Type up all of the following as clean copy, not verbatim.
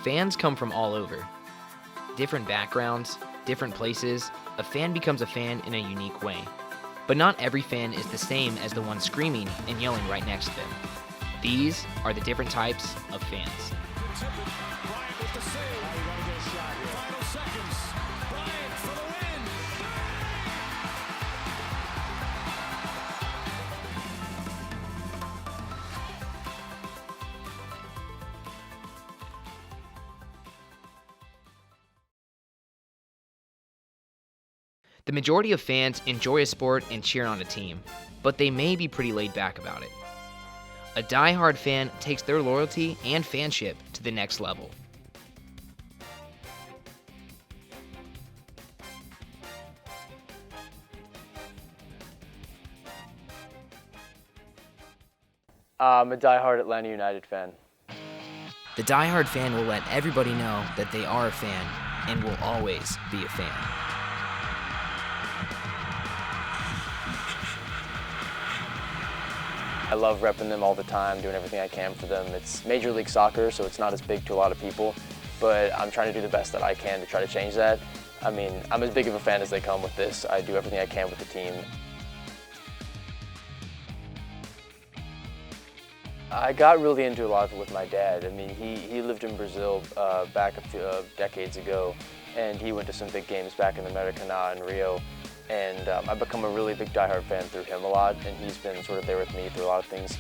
Fans come from all over. Different backgrounds, different places, a fan becomes a fan in a unique way. But not every fan is the same as the one screaming and yelling right next to them. These are the different types of fans. The majority of fans enjoy a sport and cheer on a team, but they may be pretty laid back about it. A die-hard fan takes their loyalty and fanship to the next level. I'm a die-hard Atlanta United fan. The die-hard fan will let everybody know that they are a fan and will always be a fan. I love repping them all the time, doing everything I can for them. It's Major League Soccer, so it's not as big to a lot of people, but I'm trying to do the best that I can to try to change that. I mean, I'm as big of a fan as they come with this. I do everything I can with the team. I got really into a lot of it with my dad. I mean, he lived in Brazil back a few decades ago, and he went to some big games back in the Maracanã and Rio. And I've become a really big diehard fan through him a lot, and he's been sort of there with me through a lot of things.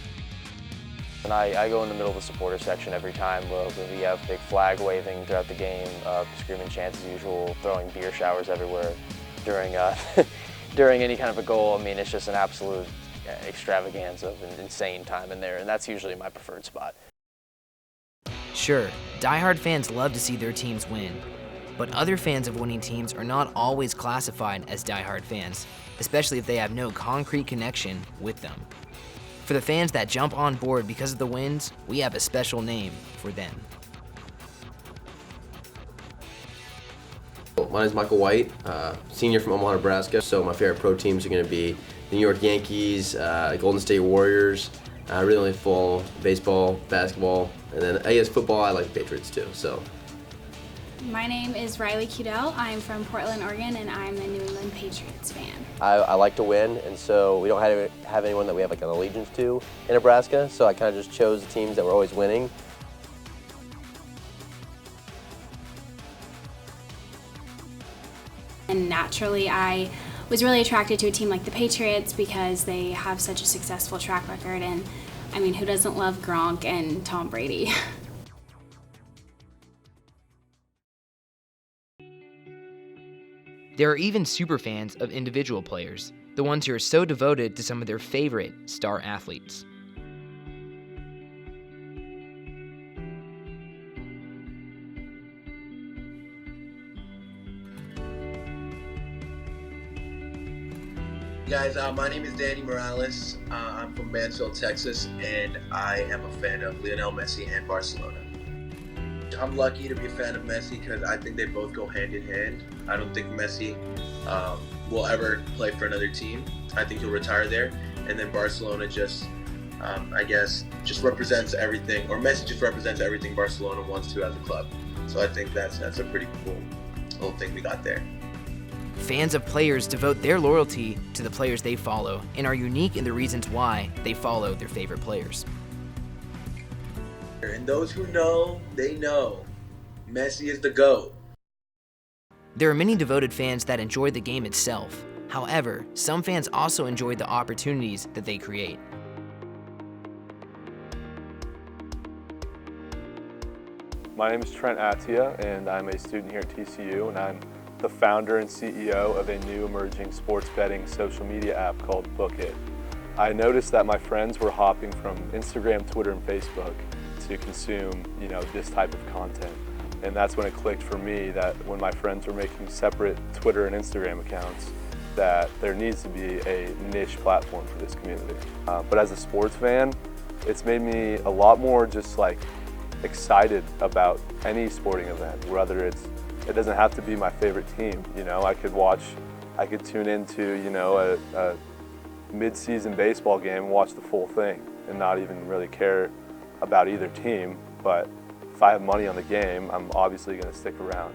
And I go in the middle of the supporter section every time where we have big flag waving throughout the game, screaming chants as usual, throwing beer showers everywhere during, during any kind of a goal. I mean, it's just an absolute extravaganza of an insane time in there, and that's usually my preferred spot. Sure, diehard fans love to see their teams win. But other fans of winning teams are not always classified as diehard fans, especially if they have no concrete connection with them. For the fans that jump on board because of the wins, we have a special name for them. My name is Michael White, senior from Omaha, Nebraska. So my favorite pro teams are going to be the New York Yankees, Golden State Warriors. I really only follow baseball, basketball, and then I guess football. I like the Patriots too. So. My name is Riley Cudell. I'm from Portland, Oregon, and I'm a New England Patriots fan. I like to win, and so we don't have anyone that we have like an allegiance to in Nebraska, so I kind of just chose the teams that were always winning. And naturally, I was really attracted to a team like the Patriots because they have such a successful track record, and I mean, who doesn't love Gronk and Tom Brady? There are even superfans of individual players, the ones who are so devoted to some of their favorite star athletes. Guys, my name is Danny Morales. I'm from Mansfield, Texas, and I am a fan of Lionel Messi and Barcelona. I'm lucky to be a fan of Messi because I think they both go hand in hand. I don't think Messi will ever play for another team. I think he'll retire there. And then Barcelona just, I guess, just represents everything, or Messi just represents everything Barcelona wants to as a club. So I think that's a pretty cool little thing we got there. Fans of players devote their loyalty to the players they follow and are unique in the reasons why they follow their favorite players. And those who know, they know. Messi is the GOAT. There are many devoted fans that enjoy the game itself. However, some fans also enjoy the opportunities that they create. My name is Trent Attia, and I'm a student here at TCU, and I'm the founder and CEO of a new emerging sports betting social media app called Bookit. I noticed that my friends were hopping from Instagram, Twitter, and Facebook to consume, this type of content. And that's when it clicked for me that when my friends were making separate Twitter and Instagram accounts, that there needs to be a niche platform for this community. But as a sports fan, it's made me a lot more just excited about any sporting event, whether it doesn't have to be my favorite team. I could tune into, a mid-season baseball game and watch the full thing and not even really care about either team, but if I have money on the game, I'm obviously going to stick around.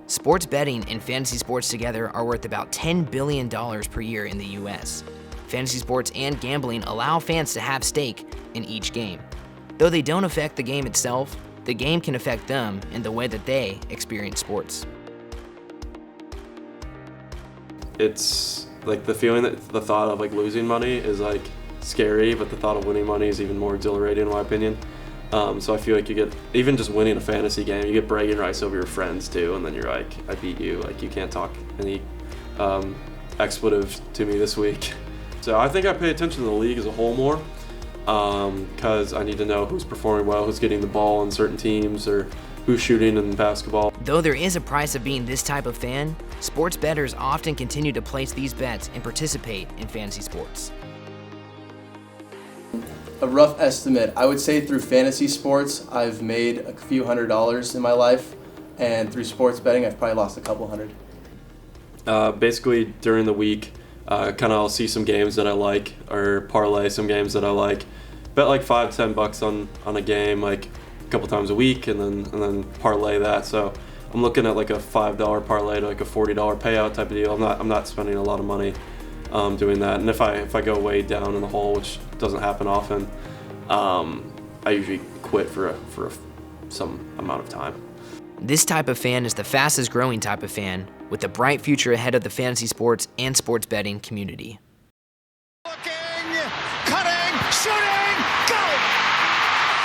Sports betting and fantasy sports together are worth about $10 billion per year in the US. Fantasy sports and gambling allow fans to have stake in each game. Though they don't affect the game itself, the game can affect them in the way that they experience sports. It's like the feeling that the thought of like losing money is like scary, but the thought of winning money is even more exhilarating in my opinion. So I feel like you get, even just winning a fantasy game, you get bragging rights over your friends too, and then you're like, I beat you, like you can't talk any expletive to me this week. So I think I pay attention to the league as a whole more, because I need to know who's performing well, who's getting the ball on certain teams, or who's shooting in basketball. Though there is a price of being this type of fan, sports bettors often continue to place these bets and participate in fantasy sports. A rough estimate, I would say through fantasy sports, I've made a few $100s in my life, and through sports betting, I've probably lost a couple hundred. Basically, during the week, kind of I'll see some games that I like, or parlay some games that I like. Bet like $5-10 on a game, like a couple times a week, and then parlay that. So I'm looking at like a $5 parlay to like a $40 payout type of deal. I'm not spending a lot of money doing that. And if I go way down in the hole, which doesn't happen often, I usually quit for some amount of time. This type of fan is the fastest growing type of fan, with a bright future ahead of the fantasy sports and sports betting community. Looking, cutting, shooting, go!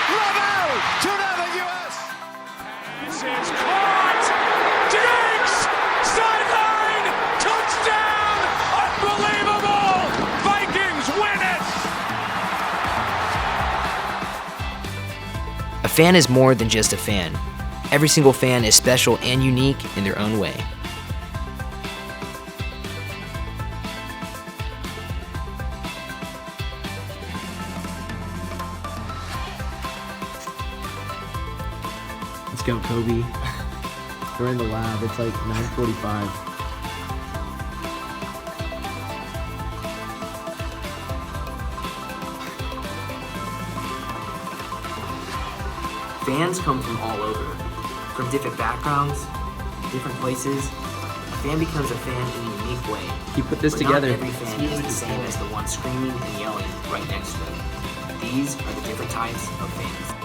Lavelle to the U.S. This is caught! Diggs! Sideline! Touchdown! Unbelievable! Vikings win it! A fan is more than just a fan. Every single fan is special and unique in their own way. Let's go, Kobe. We're in the lab. It's like 9:45. Fans come from all over, from different backgrounds, different places. A fan becomes a fan in a unique way. You put this But together. not every fan is the same as the one screaming and yelling right next to them. These are the different types of fans.